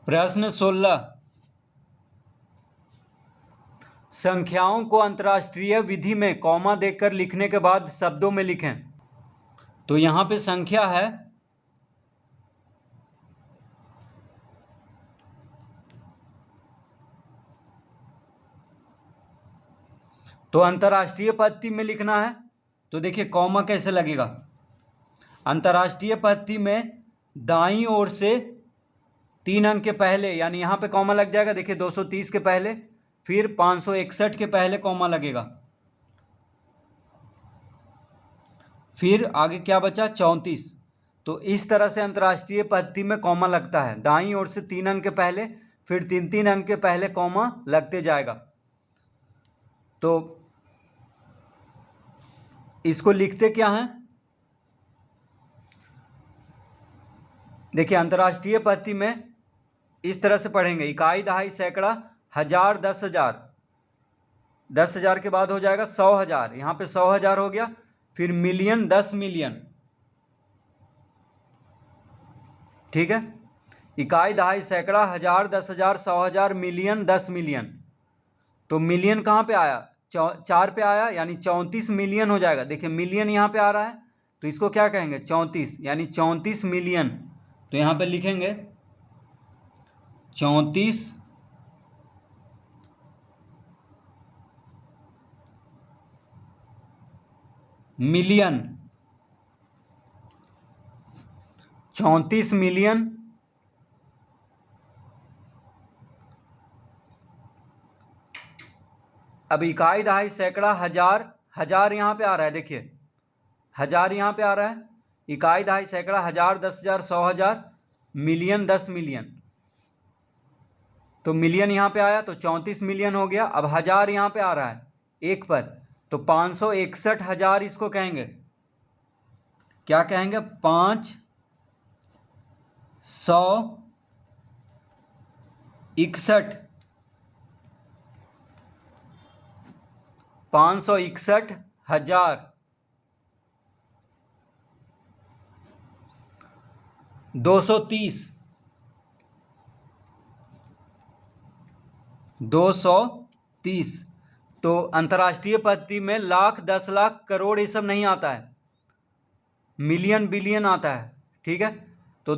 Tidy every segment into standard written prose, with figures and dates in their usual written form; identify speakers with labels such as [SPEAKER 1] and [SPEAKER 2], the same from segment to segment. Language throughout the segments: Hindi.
[SPEAKER 1] प्रश्न 16। संख्याओं को अंतर्राष्ट्रीय विधि में कॉमा देकर लिखने के बाद शब्दों में लिखें। तो यहाँ पे संख्या है, तो अंतर्राष्ट्रीय पद्धति में लिखना है। तो देखिए कॉमा कैसे लगेगा। अंतर्राष्ट्रीय पद्धति में दाईं ओर से 3 अंक के पहले, यानी यहाँ पे कॉमा लग जाएगा। देखिए 230 के पहले, फिर 561 के पहले कॉमा लगेगा, फिर आगे क्या बचा 34। तो इस तरह से अंतर्राष्ट्रीय पद्धति में कॉमा लगता है। दाईं ओर से 3 अंक के पहले, फिर 3 अंक के पहले कॉमा लगते जाएगा। तो इसको लिखते क्या हैं, देखिए अंतर्राष्ट्रीय पद्धति में इस तरह से पढ़ेंगे। इकाई, दहाई, सैकड़ा, हजार, 10,000। 10,000 के बाद हो जाएगा 100,000। यहाँ पे 100,000 हो गया। फिर मिलियन, 10 मिलियन। ठीक है। इकाई, दहाई, सैकड़ा, हजार, 10,000, 100,000, मिलियन, 10 मिलियन। तो मिलियन कहाँ पे आया, 4 पे आया, यानी 34 मिलियन हो जाएगा। देखिए मिलियन यहाँ पे आ रहा है, तो इसको क्या कहेंगे 34, यानी 34 मिलियन। तो यहाँ पे लिखेंगे 34 मिलियन। 34 मिलियन अब इकाई, दहाई, सैकड़ा, हजार, हजार यहाँ पे आ रहा है। देखिए हजार यहाँ पे आ रहा है। इकाई, दहाई, सैकड़ा, हजार, 10,000, 100,000, मिलियन, 10 मिलियन। तो मिलियन यहाँ पे आया तो 34 मिलियन हो गया। अब हजार यहाँ पे आ रहा है एक पर, तो 561,000 इसको कहेंगे। क्या कहेंगे, 561, 561,000। 230, 230। तो अंतर्राष्ट्रीय पद्धति में लाख, 10 लाख, करोड़ ये सब नहीं आता है, मिलियन, बिलियन आता है। ठीक है। तो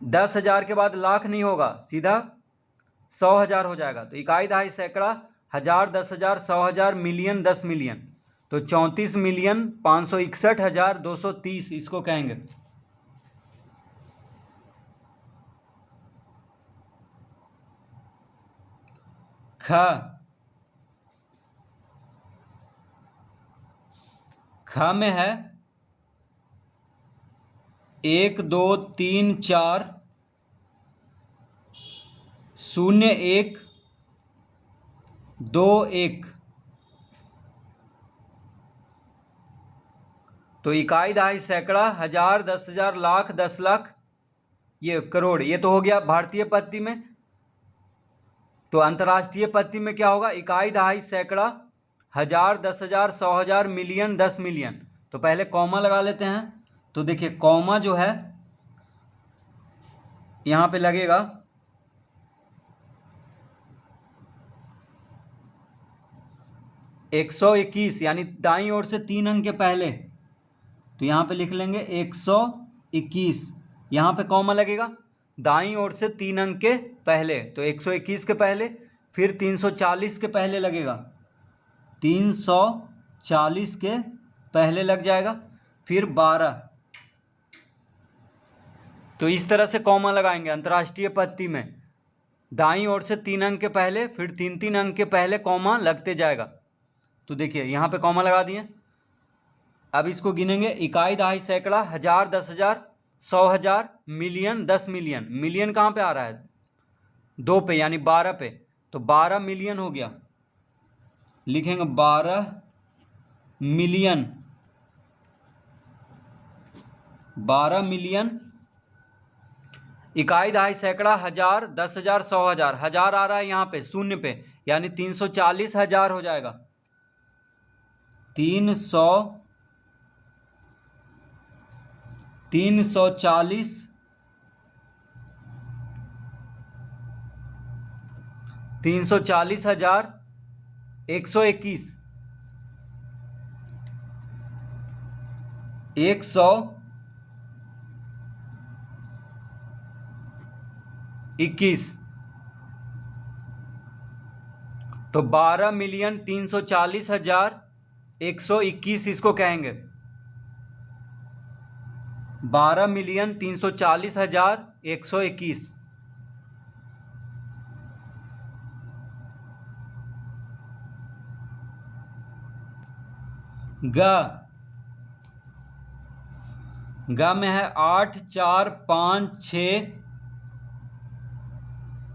[SPEAKER 1] 10,000 के बाद लाख नहीं होगा, सीधा 100,000 हो जाएगा। तो इकाई, दहाई, सैकड़ा, हजार, 10,000, 100,000, मिलियन, 10 मिलियन। तो 34 मिलियन 561,230 इसको कहेंगे। ख में है 1 2 3 4 0 1 2 1। तो इकाई, दहाई, सैकड़ा, हजार, 10,000, लाख, 10 लाख, ये करोड़, ये तो हो गया भारतीय पद्धति में। तो अंतर्राष्ट्रीय पद्धति में क्या होगा, इकाई, दहाई, सैकड़ा, हजार, 10,000, 100,000, मिलियन, 10 मिलियन। तो पहले कॉमा लगा लेते हैं। तो देखिए कॉमा जो है यहाँ पे लगेगा 121, यानी दाईं ओर से 3 अंक के पहले। तो यहाँ पे लिख लेंगे 121। यहाँ पे कॉमा लगेगा दाईं ओर से 3 अंक के पहले, तो 121 के पहले, फिर 340 के पहले लगेगा, 340 के पहले लग जाएगा, फिर 12। तो इस तरह से कॉमा लगाएंगे अंतर्राष्ट्रीय पद्धति में। दाईं ओर से 3 अंक के पहले, फिर 3 अंक के पहले कॉमा लगते जाएगा। तो देखिए यहाँ पे कॉमा लगा दिए। अब इसको गिनेंगे, इकाई, दहाई, सैकड़ा, हजार, 10,000, 100,000, मिलियन, 10 मिलियन। मिलियन कहाँ पे आ रहा है, 2 पे, यानी 12 पे। तो 12 मिलियन हो गया, लिखेंगे 12 मिलियन। 12 मिलियन। इकाई, दहाई, सैकड़ा, हजार, 10,000, 100,000, हजार आ रहा है यहाँ पे 0 पे, यानी 340,000 हो जाएगा। 340 340,121 121 तो 12,340,121 इसको कहेंगे। 12,340,121 ग में है 8 4 5 6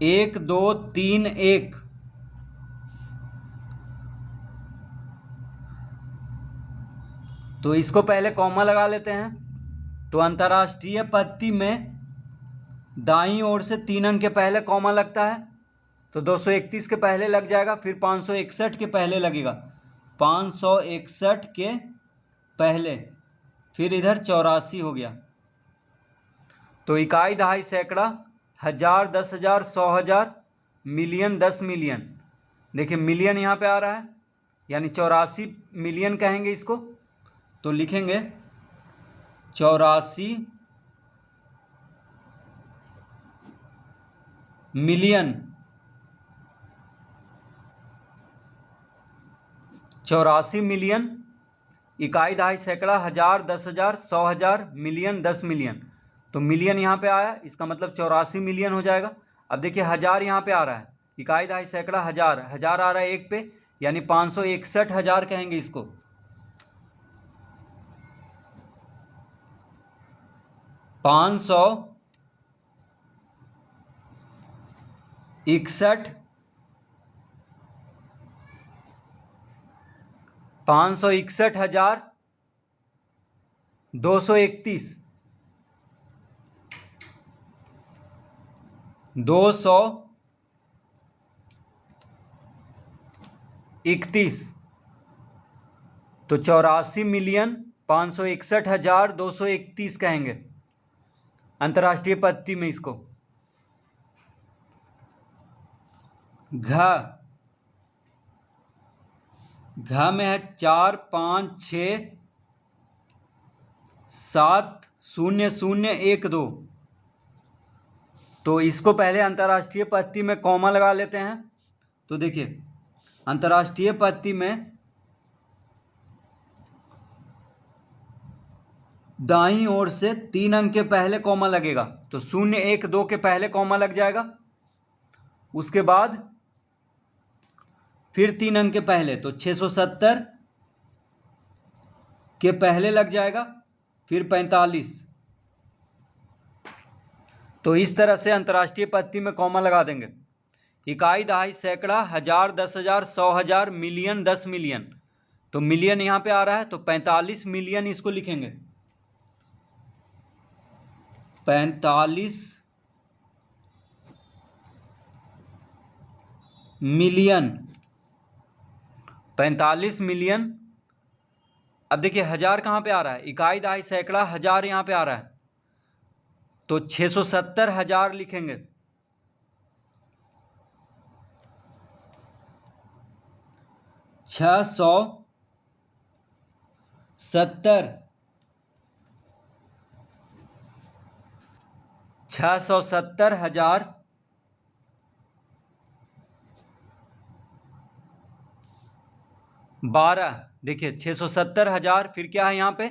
[SPEAKER 1] 1 2 3 1 तो इसको पहले कॉमा लगा लेते हैं। तो अंतर्राष्ट्रीय पत्ती में दाईं ओर से 3 अंक के पहले कॉमा लगता है, तो 231 के पहले लग जाएगा, फिर 561 के पहले लगेगा, 561 के पहले, फिर इधर 84 हो गया। तो इकाई, दहाई, सैकड़ा, हजार, 10,000, 100,000, मिलियन, 10 मिलियन। देखिए मिलियन यहाँ पे आ रहा है, यानी 84 मिलियन कहेंगे इसको। तो लिखेंगे 84 मिलियन। 84 मिलियन, इकाई, दहाई, सैकड़ा, हजार, 10,000, 100,000, मिलियन, 10 मिलियन। तो मिलियन यहाँ पे आया, इसका मतलब 84 मिलियन हो जाएगा। अब देखिए हजार यहाँ पे आ रहा है, इकाई, दहाई, सैकड़ा, हजार, हजार आ रहा है एक पे, यानी 561,000 कहेंगे इसको। 561 561,231 231। तो 84,561,231 कहेंगे अंतर्राष्ट्रीय पत्ती में इसको। घ में है 4 5 6 7 0 0 1 2। तो इसको पहले अंतर्राष्ट्रीय पत्ती में कॉमा लगा लेते हैं। तो देखिए अंतर्राष्ट्रीय पत्ती में दाईं ओर से 3 अंक के पहले कॉमा लगेगा, तो 0 1 2 के पहले कॉमा लग जाएगा, उसके बाद फिर 3 अंक के पहले, तो 670 के पहले लग जाएगा, फिर 45। तो इस तरह से अंतर्राष्ट्रीय पत्ती में कॉमा लगा देंगे। इकाई, दहाई, सैकड़ा, हजार, 10,000, 100,000, मिलियन, 10 मिलियन। तो मिलियन यहाँ पे आ रहा है, तो 45 मिलियन इसको लिखेंगे। 45 मिलियन, 45 मिलियन। अब देखिए हजार कहाँ पे आ रहा है, इकाई, दहाई, सैकड़ा, हजार यहाँ पे आ रहा है, तो 670,000 लिखेंगे। 670,000 12। देखिए 670,000, फिर क्या है यहाँ पे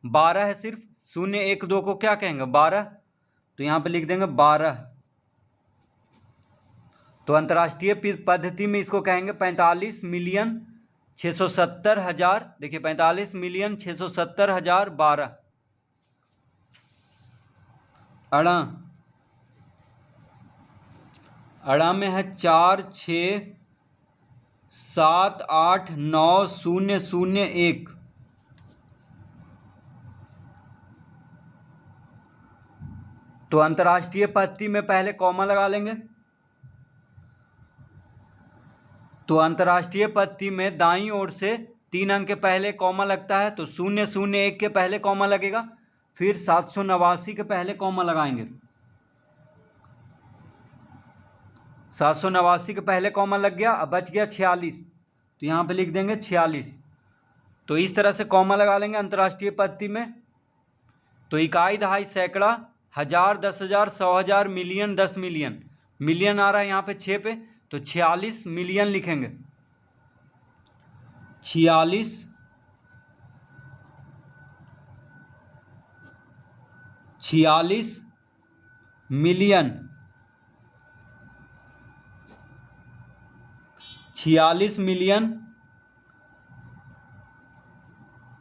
[SPEAKER 1] 12 है, सिर्फ 0 1 2 को क्या कहेंगे 12, तो यहाँ पे लिख देंगे 12। तो अंतर्राष्ट्रीय पद्धति में इसको कहेंगे 45 मिलियन 670,000। देखिए 45 मिलियन 670,000 12। अड़ा, अड़ा में है 4 6 7 8 9 0 0 1। तो अंतर्राष्ट्रीय पत्ती में पहले कॉमा लगा लेंगे। तो अंतर्राष्ट्रीय पत्ती में दाईं ओर से 3 अंक के पहले कॉमा लगता है, तो 0 0 1 के पहले कॉमा लगेगा, फिर 789 के पहले कॉमा लगाएंगे। 789 के पहले कॉमा लग गया, अब बच गया 46, तो यहाँ पे लिख देंगे 46। तो इस तरह से कॉमा लगा लेंगे अंतर्राष्ट्रीय पद्धति में। तो इकाई, दहाई, सैकड़ा, हज़ार, 10,000, 100,000, मिलियन, 10 मिलियन। मिलियन आ रहा है यहाँ पे 6 पे, तो 46 मिलियन लिखेंगे। 46 मिलियन, 46 मिलियन।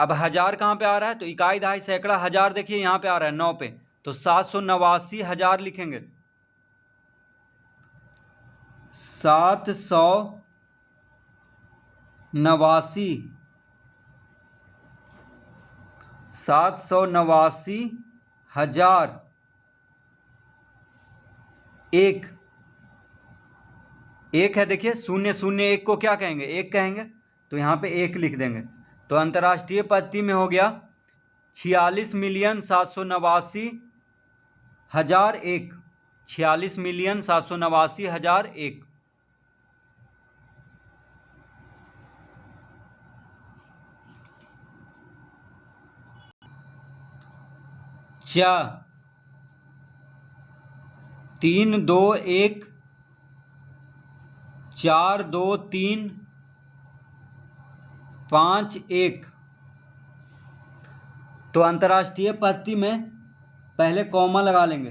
[SPEAKER 1] अब हज़ार कहाँ पे आ रहा है, तो इकाई, दहाई, सैकड़ा, हज़ार देखिए यहाँ पे आ रहा है 9 पे, तो 789,000 लिखेंगे। 789,000 एक है, देखिए 001 को क्या कहेंगे, एक कहेंगे, तो यहाँ पे एक लिख देंगे। तो अंतर्राष्ट्रीय पद्धति में हो गया 46,789,001, 46,789,001। चा 3 2 1 4 2 3 5 1। तो अंतर्राष्ट्रीय पद्धति में पहले कॉमा लगा लेंगे।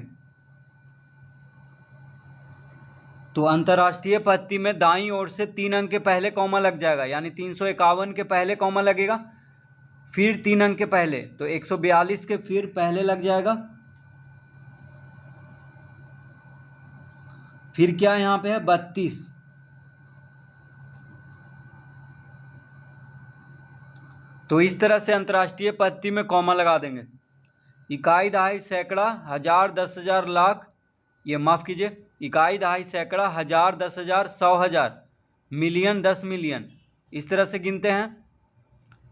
[SPEAKER 1] तो अंतर्राष्ट्रीय पद्धति में दाईं ओर से 3 अंक के पहले कॉमा लग जाएगा, यानी 351 के पहले कॉमा लगेगा, फिर 3 अंक के पहले, तो 142 के फिर पहले लग जाएगा। फिर क्या यहाँ पे है 32। तो इस तरह से अंतर्राष्ट्रीय पद्धति में कॉमा लगा देंगे। इकाई, दहाई, सैकड़ा, हज़ार, 10,000, लाख, ये माफ़ कीजिए, इकाई, दहाई, सैकड़ा, हज़ार, 10,000, 100,000, मिलियन, 10 मिलियन, इस तरह से गिनते हैं,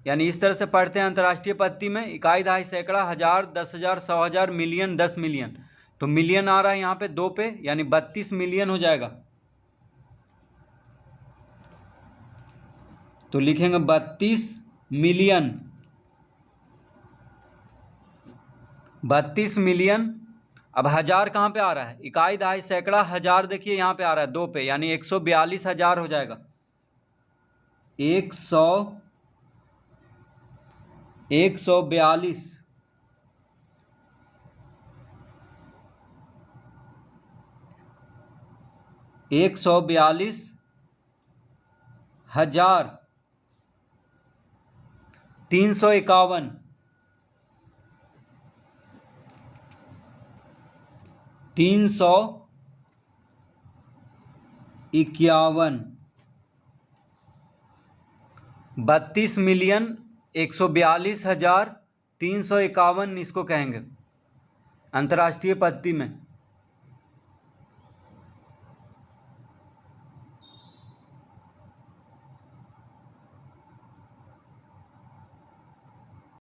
[SPEAKER 1] यानी इस तरह से पढ़ते हैं अंतर्राष्ट्रीय पद्धति में। इकाई, दहाई, सैकड़ा, हज़ार, 10,000, 100,000, मिलियन, 10 मिलियन। तो मिलियन आ रहा है यहाँ पे 2 पे, यानी 32 मिलियन हो जाएगा। तो लिखेंगे 32 मिलियन, 32 मिलियन। अब हज़ार कहाँ पे आ रहा है, इकाई, दहाई, सैकड़ा, हज़ार देखिए यहाँ पे आ रहा है 2 पे, यानी 142,000 हो जाएगा। 142 142,000। 351 351। 32 मिलियन 142,351 इसको कहेंगे अंतर्राष्ट्रीय पद्धति में।